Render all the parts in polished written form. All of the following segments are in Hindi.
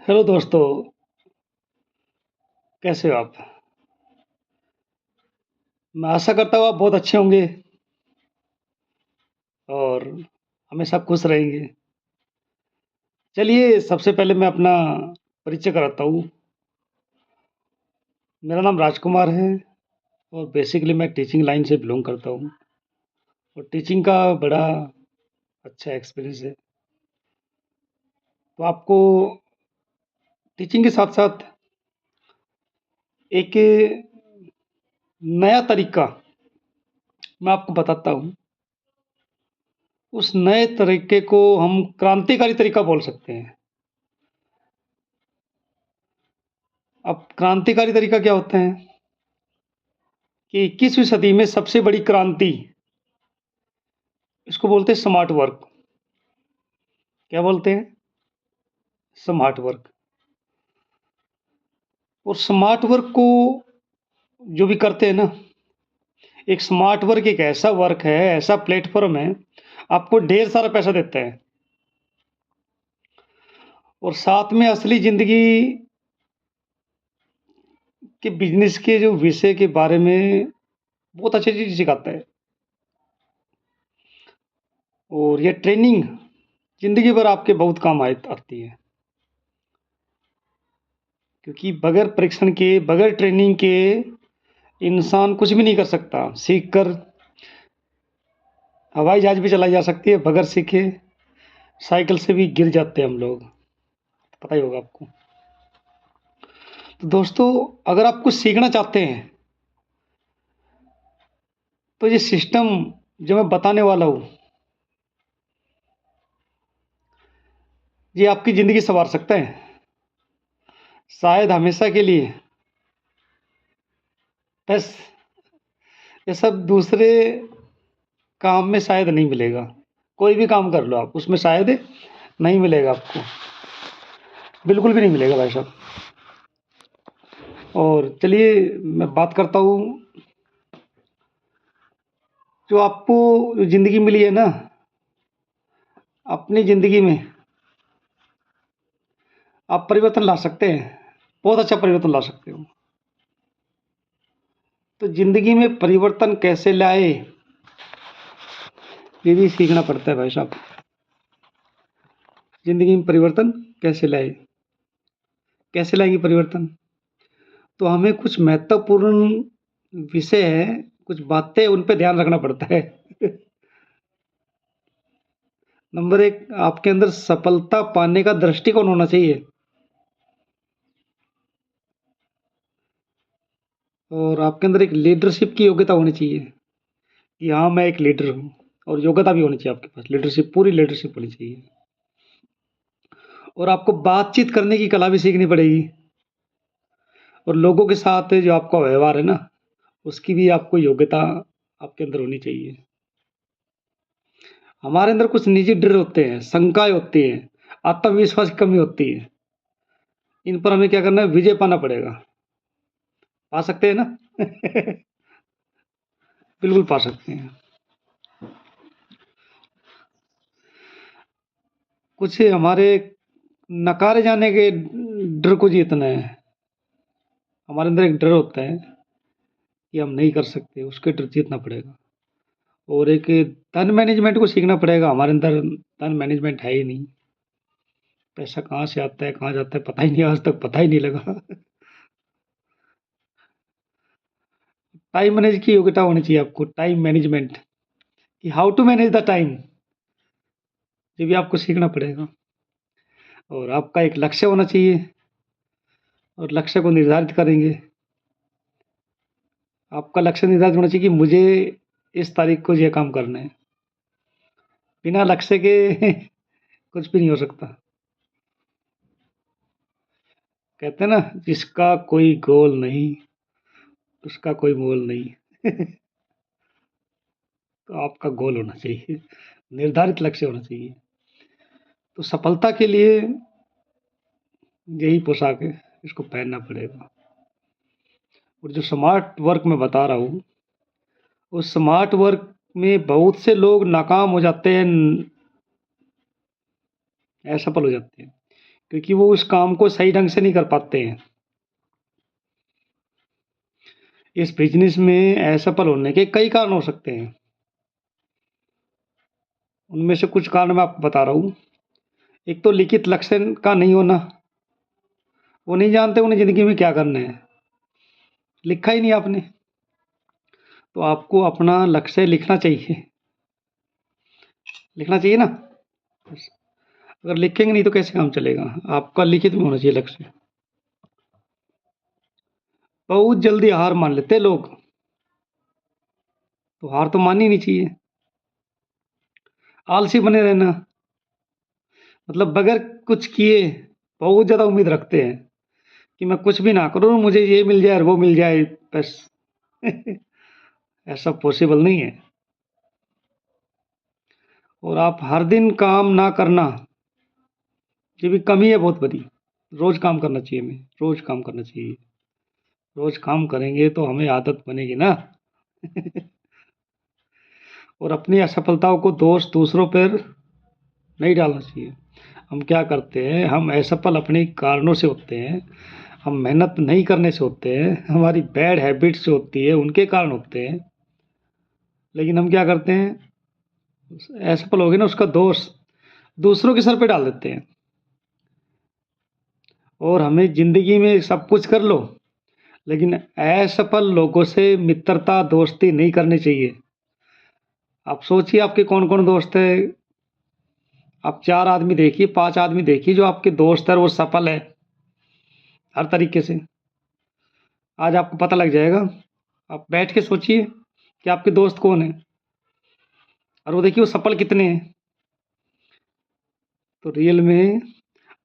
हेलो दोस्तों, कैसे हो आप? मैं आशा करता हूँ आप बहुत अच्छे होंगे और हमेशा खुश रहेंगे। चलिए, सबसे पहले मैं अपना परिचय कराता हूँ। मेरा नाम राजकुमार है और बेसिकली मैं टीचिंग लाइन से बिलॉन्ग करता हूँ और टीचिंग का बड़ा अच्छा एक्सपीरियंस है। तो आपको टीचिंग के साथ-साथ एक नया तरीका मैं आपको बताता हूँ। उस नए तरीके को हम क्रांतिकारी तरीका बोल सकते हैं। अब क्रांतिकारी तरीका क्या होता है कि 21वीं सदी में सबसे बड़ी क्रांति इसको बोलते हैं स्मार्ट वर्क। क्या बोलते हैं? Smart work. और स्मार्ट वर्क को जो भी करते हैं ना, एक स्मार्ट वर्क एक ऐसा वर्क है, ऐसा प्लेटफ़ॉर्म है, आपको ढेर सारा पैसा देता है और साथ में असली ज़िंदगी के बिज़नेस के जो विषय के बारे में बहुत अच्छी चीज़ सिखाता है और ये ट्रेनिंग ज़िंदगी भर आपके बहुत काम आती है। क्योंकि बगैर परीक्षण के, बगैर ट्रेनिंग के इंसान कुछ भी नहीं कर सकता। सीख कर हवाई जहाज़ भी चलाई जा सकती है, बगैर सीखे साइकिल से भी गिर जाते हैं हम लोग, पता ही होगा आपको। तो दोस्तों, अगर आप कुछ सीखना चाहते हैं, तो ये सिस्टम जो मैं बताने वाला हूँ, ये आपकी ज़िंदगी सँवार सकता है। शायद हमेशा के लिए। बस ये सब दूसरे काम में शायद नहीं मिलेगा। कोई भी काम कर लो आप, उसमें शायद नहीं मिलेगा आपको। बिल्कुल भी नहीं मिलेगा भाई साहब। और चलिए मैं बात करता हूँ, जो आपको जो ज़िंदगी मिली है ना, अपनी ज़िंदगी में आप परिवर्तन ला सकते हैं। बहुत अच्छा परिवर्तन ला सकते हो। तो ज़िंदगी में परिवर्तन कैसे लाए, ये भी सीखना पड़ता है भाई साहब। ज़िंदगी में परिवर्तन कैसे लाए? कैसे लाएँगे परिवर्तन? तो हमें कुछ महत्वपूर्ण विषय है, कुछ बातें उन पे ध्यान रखना पड़ता है। नंबर 1, आपके अंदर सफलता पाने का दृष्टिकोण होना चाहिए और आपके अंदर एक लीडरशिप की योग्यता होनी चाहिए कि हाँ, मैं एक लीडर हूँ और योग्यता भी होनी चाहिए आपके पास। लीडरशिप, पूरी लीडरशिप होनी चाहिए और आपको बातचीत करने की कला भी सीखनी पड़ेगी और लोगों के साथ जो आपका व्यवहार है ना, उसकी भी आपको योग्यता आपके अंदर होनी चाहिए। हमारे अंदर कुछ निजी डर होते हैं, शंकाएँ होती हैं, आत्मविश्वास की कमी होती है। इन पर हमें क्या करना है? विजय पाना पड़ेगा। पा सकते हैं ना? बिल्कुल पा सकते हैं। कुछ हमारे नकारे जाने के डर को जीतना है। हमारे अंदर एक डर होता है कि हम नहीं कर सकते, उसके डर जीतना पड़ेगा और एक धन मैनेजमेंट को सीखना पड़ेगा। हमारे अंदर धन मैनेजमेंट है ही नहीं। पैसा कहाँ से आता है, कहाँ जाता है, पता ही नहीं, आज तक पता ही नहीं लगा। टाइम मैनेज की योग्यता होनी चाहिए आपको, टाइम मैनेजमेंट, कि how to manage the time, ये भी आपको सीखना पड़ेगा और आपका एक लक्ष्य होना चाहिए और लक्ष्य को निर्धारित करेंगे। आपका लक्ष्य निर्धारित होना चाहिए कि मुझे इस तारीख को ये काम करना है। बिना लक्ष्य के कुछ भी नहीं हो सकता। कहते हैं ना, जिसका कोई गोल नहीं, उसका कोई मोल नहीं। तो आपका गोल होना चाहिए, निर्धारित लक्ष्य होना चाहिए। तो सफलता के लिए यही पोशाक है, इसको पहनना पड़ेगा। और जो स्मार्ट वर्क मैं बता रहा हूँ, उस स्मार्ट वर्क में बहुत से लोग नाकाम हो जाते हैं, असफल हो जाते हैं क्योंकि वो उस काम को सही ढंग से नहीं कर पाते हैं। इस बिजनेस में असफल होने के कई कारण हो सकते हैं। उनमें से कुछ कारण मैं आपको बता रहा हूँ। एक तो लिखित लक्ष्य का नहीं होना। वो नहीं जानते उन्हें ज़िंदगी में क्या करना है। लिखा ही नहीं आपने। तो आपको अपना लक्ष्य लिखना चाहिए। लिखना चाहिए ना? अगर लिखेंगे नहीं तो कैसे काम चलेगा? आपका लिखित में होना चाहिए लक्ष्य। बहुत जल्दी हार मान लेते हैं लोग। तो हार तो माननी नहीं चाहिए। आलसी बने रहना, मतलब बगैर कुछ किए बहुत ज़्यादा उम्मीद रखते हैं कि मैं कुछ भी ना करूँ, मुझे ये मिल जाए और वो मिल जाए बस। ऐसा पॉसिबल नहीं है। और आप हर दिन काम ना करना, ये भी कमी है बहुत बड़ी। रोज़ काम करना चाहिए हमें, रोज़ काम करना चाहिए। रोज़ काम करेंगे तो हमें आदत बनेगी ना। और अपनी असफलताओं को दोष दूसरों पर नहीं डालना चाहिए। हम क्या करते हैं, हम असफल अपने कारणों से होते हैं। हम मेहनत नहीं करने से होते हैं, हमारी बैड हैबिट्स जो होती है उनके कारण होते हैं। लेकिन हम क्या करते हैं, असफल हो गए ना, उसका दोष दूसरों के सर पे डाल देते हैं। और हमें ज़िंदगी में सब कुछ कर लो, लेकिन असफल लोगों से मित्रता दोस्ती नहीं करनी चाहिए। आप सोचिए आपके कौन-कौन दोस्त हैं। आप 4 आदमी देखिए, 5 आदमी देखिए जो आपके दोस्त हैं और वो सफल है हर तरीके से। आज आपको पता लग जाएगा। आप बैठ के सोचिए कि आपके दोस्त कौन हैं और वो देखिए वो सफल कितने हैं। तो रियल में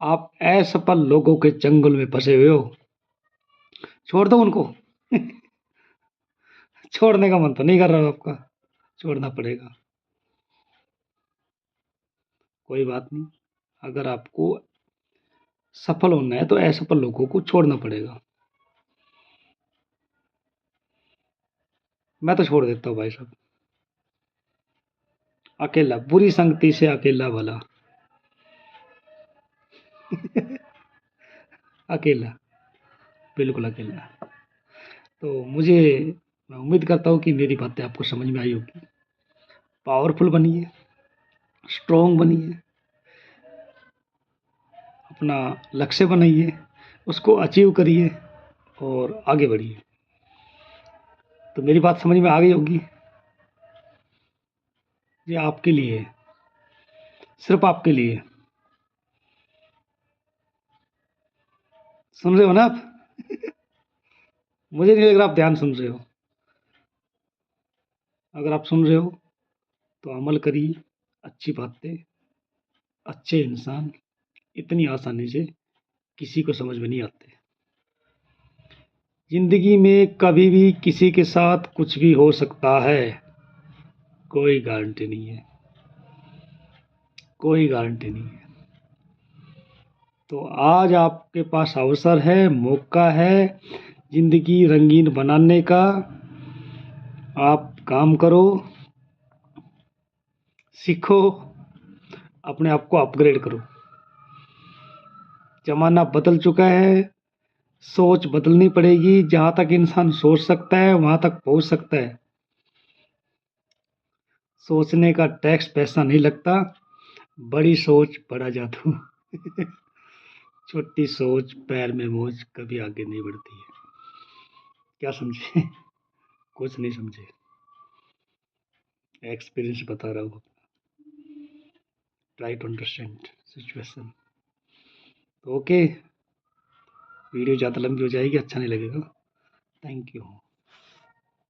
आप असफल लोगों के जंगल में फँसे हुए हो। छोड़ दो उनको। छोड़ने का मन तो नहीं कर रहा आपका, छोड़ना पड़ेगा। कोई बात नहीं, अगर आपको सफल होना है तो असफल लोगों को छोड़ना पड़ेगा। मैं तो छोड़ देता हूँ भाई साहब। अकेला, बुरी संगति से अकेला भला। अकेला, बिल्कुल अकेला। तो मैं उम्मीद करता हूँ कि मेरी बातें आपको समझ में आई होगी। पावरफुल बनिए, स्ट्रॉन्ग बनिए, अपना लक्ष्य बनाइए, उसको अचीव करिए और आगे बढ़िए। तो मेरी बात समझ में आ गई होगी। ये आपके लिए है, सिर्फ़ आपके लिए। सुन रहे हो ना आप? मुझे नहीं लग रहा आप ध्यान सुन रहे हो। अगर आप सुन रहे हो तो अमल करिए। अच्छी बातें, अच्छे इंसान इतनी आसानी से किसी को समझ में नहीं आते। ज़िंदगी में कभी भी किसी के साथ कुछ भी हो सकता है, कोई गारंटी नहीं है, कोई गारंटी नहीं है। तो आज आपके पास अवसर है, मौका है ज़िंदगी रंगीन बनाने का। आप काम करो, सीखो, अपने आप को अपग्रेड करो। ज़माना बदल चुका है, सोच बदलनी पड़ेगी। जहाँ तक इंसान सोच सकता है वहाँ तक पहुँच सकता है। सोचने का टैक्स पैसा नहीं लगता, बड़ी सोच बड़ा जादू। छोटी सोच पैर में मोच कभी आगे नहीं बढ़ती है। क्या समझे? कुछ नहीं समझे। एक्सपीरियंस बता रहा हूँ। Try to understand situation. तो ओके, वीडियो ज़्यादा लंबी हो जाएगी, अच्छा नहीं लगेगा। Thank you.